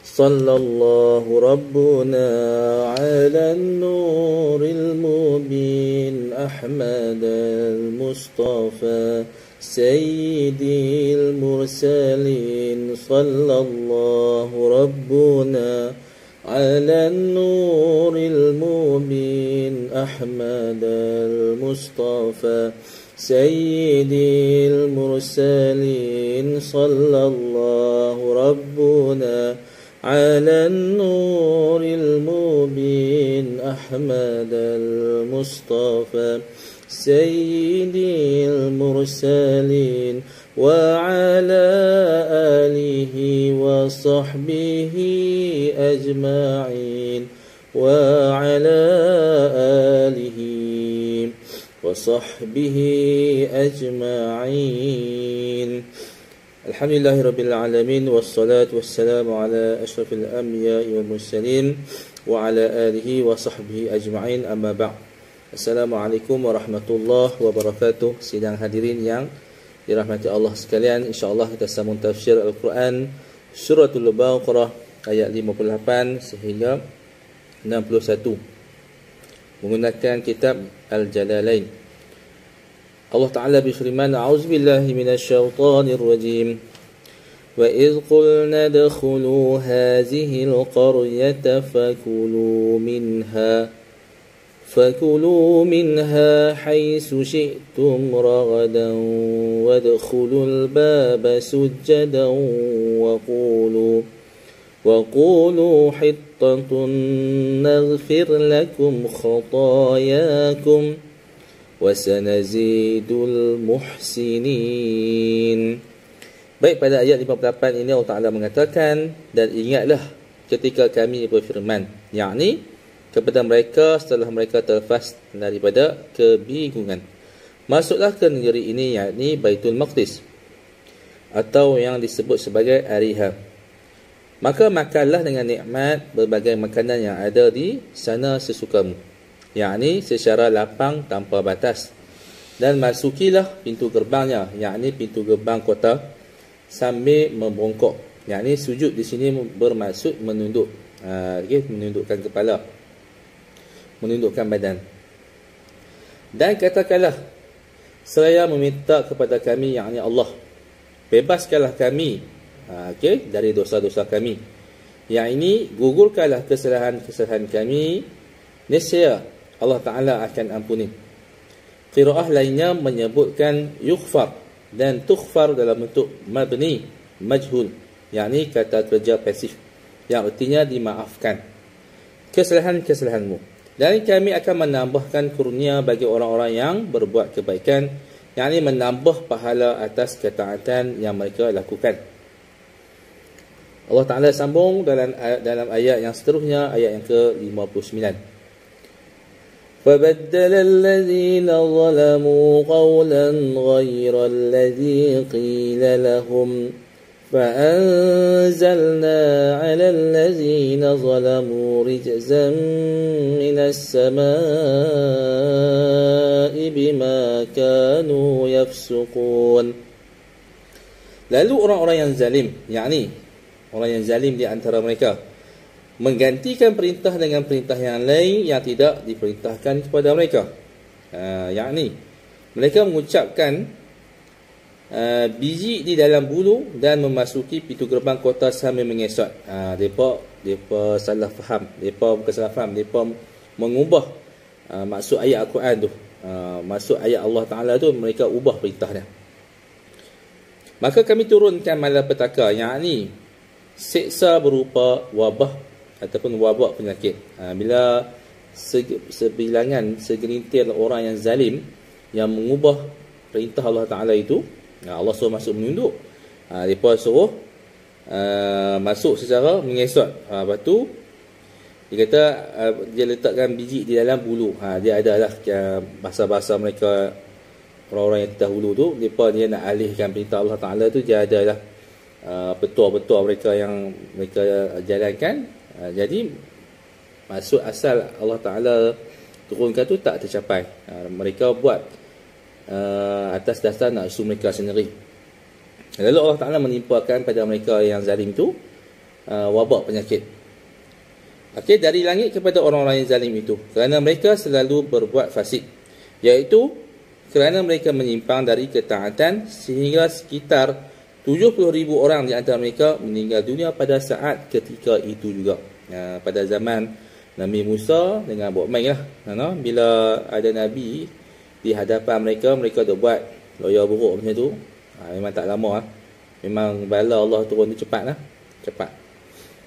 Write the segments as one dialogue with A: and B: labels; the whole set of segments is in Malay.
A: sallallahu rabbuna ala nuril mubin Ahmad al-Mustafa sayyidil mursalin sallallahu rabbuna على النور المبين أحمد المصطفى سيد المرسلين صلى الله ربنا على النور المبين أحمد المصطفى سيد المرسلين وعلى آله وصحبه أجمعين وعلى آله وصحبه أجمعين الحمد لله رب العالمين والصلاة والسلام على أشرف الأنبياء والمرسلين وعلى آله وصحبه أجمعين أما بعد. Assalamualaikum warahmatullahi wabarakatuh. Sidang hadirin yang dirahmati Allah sekalian, insya-Allah kita sambung tafsir Al-Quran Suratul Baqarah ayat 58 sehingga 61 menggunakan kitab Al-Jalalain. Allah Ta'ala berfirman, A'udzubillahi minasyaitonir rajim. Wa idh qulna adkhulu hadhihi al-qaryata فكلوا منها حيث شئتم رغدا وادخلوا الباب سجدا وقولوا حطة نغفر لكم خطاياكم وسنزيد المحسنين. Baik, pada ayat 58 ini Allah Ta'ala mengatakan, dan ingatlah ketika kami berfirman, yakni kepada mereka setelah mereka terlepas daripada kebingungan, masuklah ke negeri ini, yakni Baitul Maqdis atau yang disebut sebagai Ariha. Maka makanlah dengan nikmat berbagai makanan yang ada di sana sesukamu, yakni secara lapang tanpa batas, dan masukilah pintu gerbangnya, yakni pintu gerbang kota, sambil membongkok, yakni sujud di sini bermaksud menunduk, menundukkan kepala, menundukkan badan. Dan katakanlah, seraya meminta kepada kami, yakni Allah, bebaskanlah kami dari dosa-dosa kami. Yang ini, gugurkanlah kesalahan-kesalahan kami, nescaya Allah Ta'ala akan ampuni. Qiraah lainnya menyebutkan yughfar dan tughfar dalam bentuk mabni majhul, yakni kata kerja pasif, yang artinya dimaafkan kesalahan-kesalahanmu. Dan kami akan menambahkan kurnia bagi orang-orang yang berbuat kebaikan, yakni menambah pahala atas ketaatan yang mereka lakukan. Allah Ta'ala sambung dalam ayat yang seterusnya, ayat yang ke-59. فَبَدَّلَ الَّذِينَ ظَلَمُوا قَوْلًا غَيْرَ الَّذِي قِيلَ لَهُمْ فَأَنزَلْنَا عَلَى الَّذِينَ ظَلَمُوا رِجْزًا مِنَ السَّمَاءِ بِمَا كَانُوا يَفْسُقُونَ. Lalu orang-orang yang zalim, yakni orang yang zalim di antara mereka, menggantikan perintah dengan perintah yang lain yang tidak diperintahkan kepada mereka. Yakni mereka mengucapkan biji di dalam bulu dan memasuki pintu gerbang kota sambil mengesot. Mereka salah faham. Mereka bukan salah faham, mereka mengubah maksud ayat Al-Quran tu, maksud ayat Allah Ta'ala tu, mereka ubah perintahnya. Maka kami turunkan malapetaka, yakni seksa berupa wabah ataupun wabak penyakit. Bila segelintir orang yang zalim yang mengubah perintah Allah Ta'ala itu, Allah suruh masuk menunduk, mereka suruh masuk secara mengesot. Lepas tu dia kata dia letakkan biji di dalam bulu. Dia adalah bahasa-bahasa mereka, orang-orang yang terdahulu tu, dia nak alihkan perintah Allah Ta'ala tu, dia adalah petua-petua mereka yang mereka jalankan. Jadi maksud asal Allah Ta'ala turunkan tu tak tercapai. Mereka buat atas dasar nafsu mereka sendiri. Lalu Allah Ta'ala menimpakan pada mereka yang zalim tu wabak penyakit. Okey, dari langit kepada orang-orang yang zalim itu, kerana mereka selalu berbuat fasik, iaitu kerana mereka menyimpang dari ketaatan, sehingga sekitar 70,000 orang di antara mereka meninggal dunia pada saat ketika itu juga. Pada zaman Nabi Musa dengan buat main lah. Bila ada Nabi di hadapan mereka, mereka dah buat loya buruk macam tu. Memang tak lama lah. Memang bala Allah turun tu cepat lah. Cepat.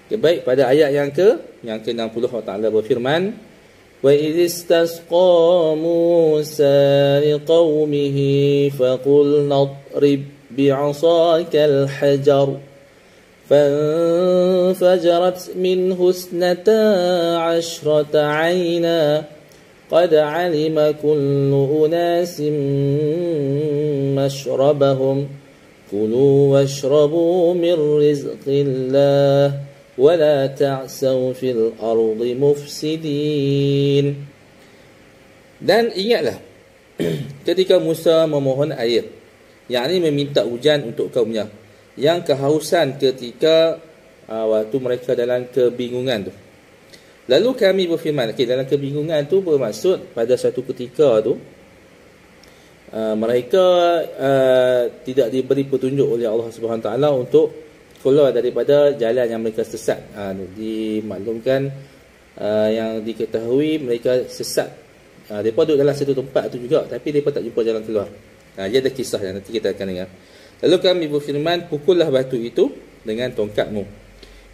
A: Okay, baik, pada ayat yang ke-60 Allah Ta'ala berfirman, وَإِذِ اسْتَسْقَى مُوسَى لِقَوْمِهِ فَقُلْنَا اضْرِبْ بِعَصَاكَ الْحَجَرَ فَانْفَجَرَتْ مِنْهُ 12 عَيْنًا قَدْ عَلِمَ كُلُّ أُنَاسٍ مَشْرَبَهُمْ كُلُوا وَاشْرَبُوا مِنْ رِزْقِ اللَّهِ وَلَا تَعْسَوْا فِي الْأَرْضِ مُفْسِدِينَ. Dan ingatlah ketika Musa memohon air, yakni meminta hujan untuk kaumnya, yang kehausan ketika waktu mereka dalam kebingungan tu. Lalu kami berfirman, dalam kebingungan tu bermaksud pada satu ketika tu mereka tidak diberi petunjuk oleh Allah Subhanahu Wa Taala untuk keluar daripada jalan yang mereka sesat. Dimaklumkan yang diketahui mereka sesat. Mereka duduk dalam satu tempat tu juga, tapi mereka tak jumpa jalan keluar. Dia ada kisah yang nanti kita akan dengar. Lalu kami berfirman, pukullah batu itu dengan tongkatmu.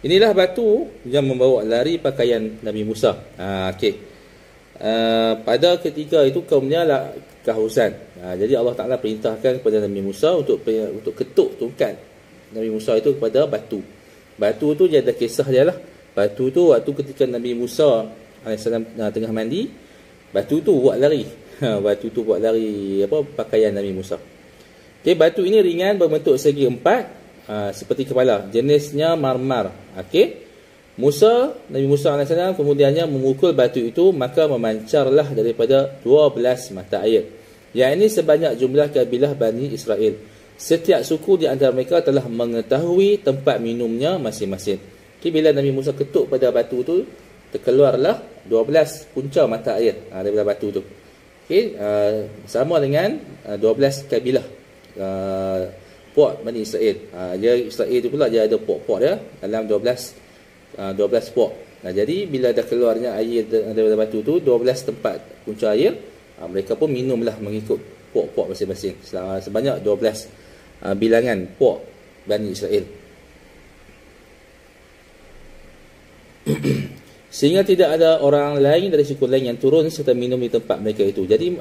A: Inilah batu yang membawa lari pakaian Nabi Musa. Pada ketika itu kaumnya lah kehausan. Jadi Allah Ta'ala perintahkan kepada Nabi Musa untuk ketuk tongkat Nabi Musa itu kepada batu. Batu tu dia ada kisah dia lah. Batu tu waktu ketika Nabi Musa AS tengah mandi, batu tu buat lari. Batu tu buat lari pakaian Nabi Musa. Okay, batu ini ringan, berbentuk segi 4, seperti kepala. Jenisnya marmar. Nabi Musa AS kemudiannya memukul batu itu, maka memancarlah daripada 12 mata air. Yang ini sebanyak jumlah kabilah Bani Israel. Setiap suku di antara mereka telah mengetahui tempat minumnya masing-masing. Bila Nabi Musa ketuk pada batu tu, terkeluarlah 12 punca mata air daripada batu tu. Sama dengan 12 kabilah puak Bani Israel. Israel tu pula dia ada puak-puak dia dalam 12 puak. Jadi bila dah keluarnya air daripada batu tu, 12 tempat punca air, mereka pun minumlah mengikut puak-puak masing-masing. Sebanyak 12 bilangan puak Bani Israel. Sehingga tidak ada orang lain dari suku lain yang turun serta minum di tempat mereka itu. Jadi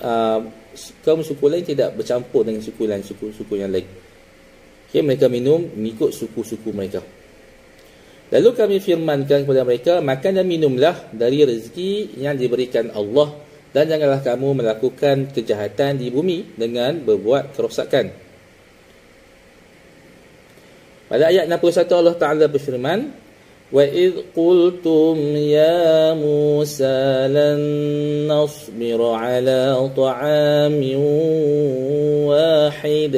A: kaum suku lain tidak bercampur dengan suku lain, suku yang lain. Mereka minum mengikut suku-suku mereka. Lalu kami firmankan kepada mereka, makan dan minumlah dari rezeki yang diberikan Allah, dan janganlah kamu melakukan kejahatan di bumi dengan berbuat kerosakan. Pada ayat 61 Allah Ta'ala berfirman, وَإِذْ قُلْتُمْ يَا مُوسَى لَن نَّصْبِرَ عَلَى طَعَامٍ وَاحِدٍ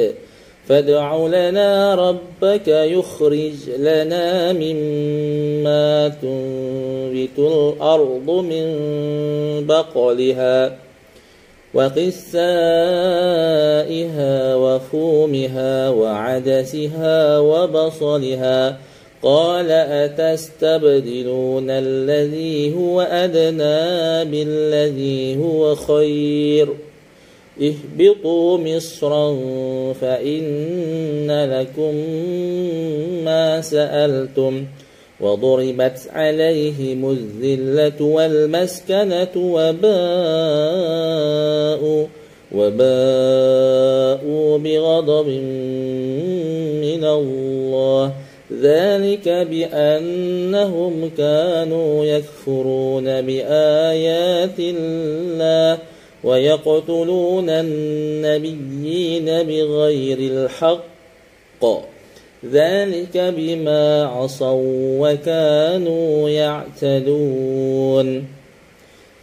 A: فَادْعُ لَنَا رَبَّكَ يُخْرِجْ لَنَا مِمَّا تُنبِتُ الْأَرْضُ مِنْ بَقْلِهَا وَقِثَّائِهَا وَفُومِهَا وَعَدَسِهَا وَبَصَلِهَا قَالَ أَتَسْتَبْدِلُونَ الَّذِي هُوَ أَدْنَى بِالَّذِي هُوَ خَيْرٌ اهْبِطُوا مِصْرًا فَإِنَّ لَكُمْ مَا سَأَلْتُمْ وَضُرِبَتْ عَلَيْهِمُ الذِّلَّةُ وَالْمَسْكَنَةُ وَبَاءُوا بِغَضَبٍ مِّنَ اللَّهِ ذَلِكَ بِأَنَّهُمْ كَانُوا يَكْفُرُونَ بِآيَاتِ اللَّهِ وَيَقْتُلُونَ النَّبِيِّينَ بِغَيْرِ الْحَقِّ ذَلِكَ بِمَا عَصَوْا وَكَانُوا يَعْتَدُونَ.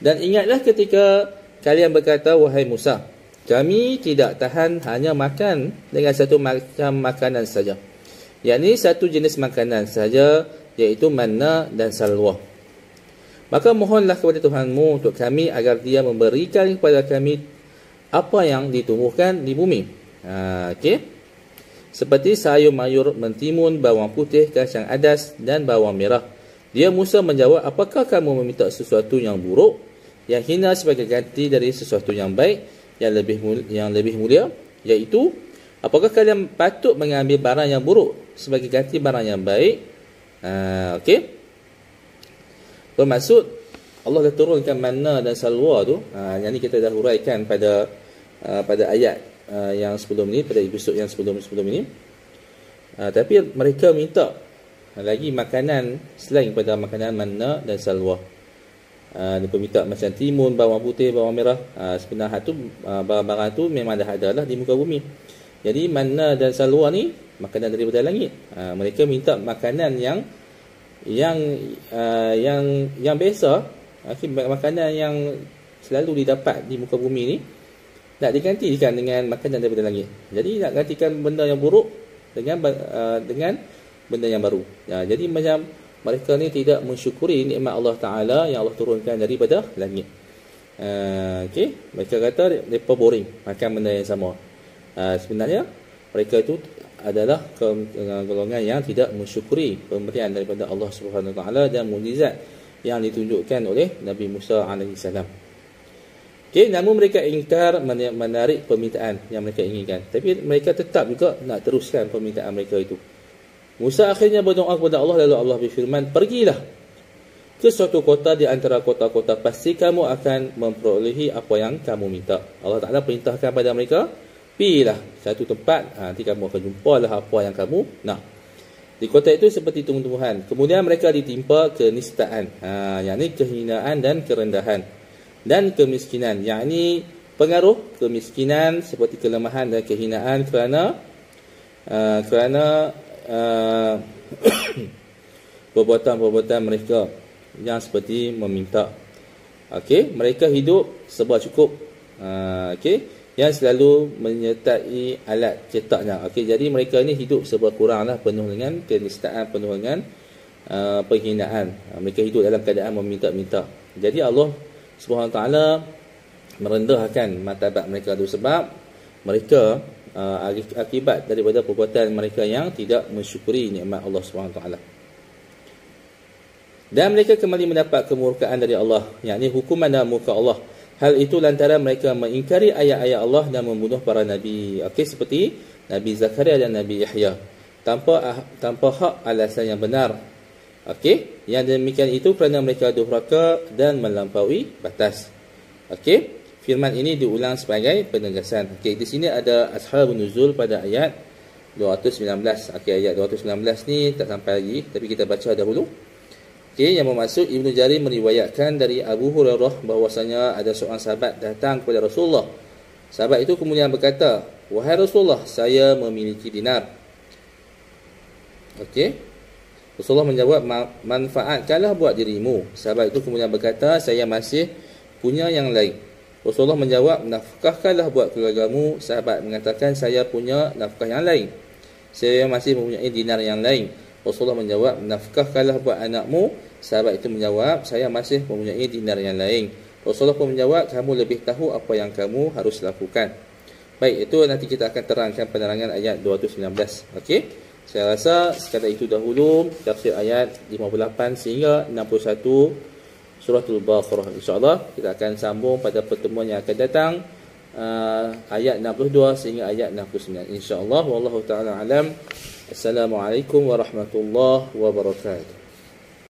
A: Dan ingatlah ketika kalian berkata, wahai Musa, kami tidak tahan hanya makan dengan satu macam makanan saja, yakni satu jenis makanan saja, iaitu manna dan salwa. Maka mohonlah kepada Tuhanmu untuk kami agar Dia memberikan kepada kami apa yang ditumbuhkan di bumi. Okey. Seperti sayur mayur, mentimun, bawang putih, kacang adas dan bawang merah. Dia Musa menjawab, apakah kamu meminta sesuatu yang buruk, yang hina sebagai ganti dari sesuatu yang baik, yang lebih mulia, iaitu apakah kalian patut mengambil barang yang buruk sebagai ganti barang yang baik? Okey. Bermaksud Allah dah turunkan manna dan salwa tu. Yang ni kita dah huraikan pada ayat yang sebelum ni, pada episod yang sebelum ini. Tapi mereka minta lagi makanan selain pada makanan manna dan salwa. Mereka minta macam timun, bawang putih, bawang merah. Sebenarnya tu barang-barang tu memang dah ada lah di muka bumi. Jadi manna dan salwa ni makanan daripada langit. Mereka minta makanan yang biasa, makanan yang selalu didapat di muka bumi ni nak digantikan dengan makanan daripada langit. Jadi nak gantikan benda yang buruk dengan benda yang baru. Jadi macam mereka ni tidak mensyukuri nikmat Allah Ta'ala yang Allah turunkan daripada langit. Okey, mereka kata mereka boring makan benda yang sama. Sebenarnya mereka itu adalah golongan yang tidak mensyukuri pemberian daripada Allah Subhanahu Wa Ta'ala dan mukjizat yang ditunjukkan oleh Nabi Musa AS. Okey, namun mereka ingkar menarik permintaan yang mereka inginkan. Tapi mereka tetap juga nak teruskan permintaan mereka itu. Musa akhirnya berdoa kepada Allah, lalu Allah berfirman, pergilah ke suatu kota di antara kota-kota, pasti kamu akan memperolehi apa yang kamu minta. Allah Ta'ala perintahkan pada mereka, pergilah satu tempat, nanti kamu akan jumpalah apa yang kamu nak. Di kota itu seperti tumbuh-tumbuhan. Kemudian mereka ditimpa kenistaan, yakni kehinaan dan kerendahan, dan kemiskinan, yakni pengaruh kemiskinan seperti kelemahan dan kehinaan kerana perbuatan-perbuatan mereka yang seperti meminta. Okey, mereka hidup serba cukup. Okey, yang selalu menyertai alat cetaknya. Okey, jadi mereka ni hidup serba kuranglah, penuh dengan kenistaan, penuh dengan penghinaan. Mereka hidup dalam keadaan meminta-minta. Jadi Allah Subhanahu Wa Taala merendahkan martabat mereka itu sebab mereka akibat daripada perbuatan mereka yang tidak mensyukuri nikmat Allah Subhanahu Wa Taala. Dan mereka kembali mendapat kemurkaan dari Allah, yakni hukuman dan murka Allah. Hal itu lantaran mereka mengingkari ayat-ayat Allah dan membunuh para nabi. Okey, seperti Nabi Zakaria dan Nabi Yahya tanpa hak alasan yang benar. Okey, yang demikian itu kerana mereka durhaka dan melampaui batas. Okey, firman ini diulang sebagai penegasan. Okey, di sini ada ashabun nuzul pada ayat 219. Okey, ayat 219 ni tak sampai lagi, tapi kita baca dahulu. Okey, yang bermaksud Ibnu Jarir meriwayatkan dari Abu Hurairah bahwasanya ada seorang sahabat datang kepada Rasulullah. Sahabat itu kemudian berkata, "Wahai Rasulullah, saya memiliki dinar." Okey. Rasulullah menjawab, "Manfaatkanlah buat dirimu." Sahabat itu kemudian berkata, "Saya masih punya yang lain." Rasulullah menjawab, "Nafkahkanlah buat keluargamu." Sahabat mengatakan, "Saya punya nafkah yang lain. Saya masih mempunyai dinar yang lain." Rasulullah menjawab, "Nafkahkanlah buat anakmu." Sahabat itu menjawab, "Saya masih mempunyai dinar yang lain." Rasulullah pun menjawab, "Kamu lebih tahu apa yang kamu harus lakukan." Baik, itu nanti kita akan terangkan penerangan ayat 219. Okey, saya rasa sekadar itu dahulu tafsir ayat 58 sehingga 61 Suratul Baqarah. InsyaAllah kita akan sambung pada pertemuan yang akan datang, ayat 62 sehingga ayat 69. InsyaAllah. Wallahu ta'ala alam. Assalamualaikum warahmatullahi wabarakatuh.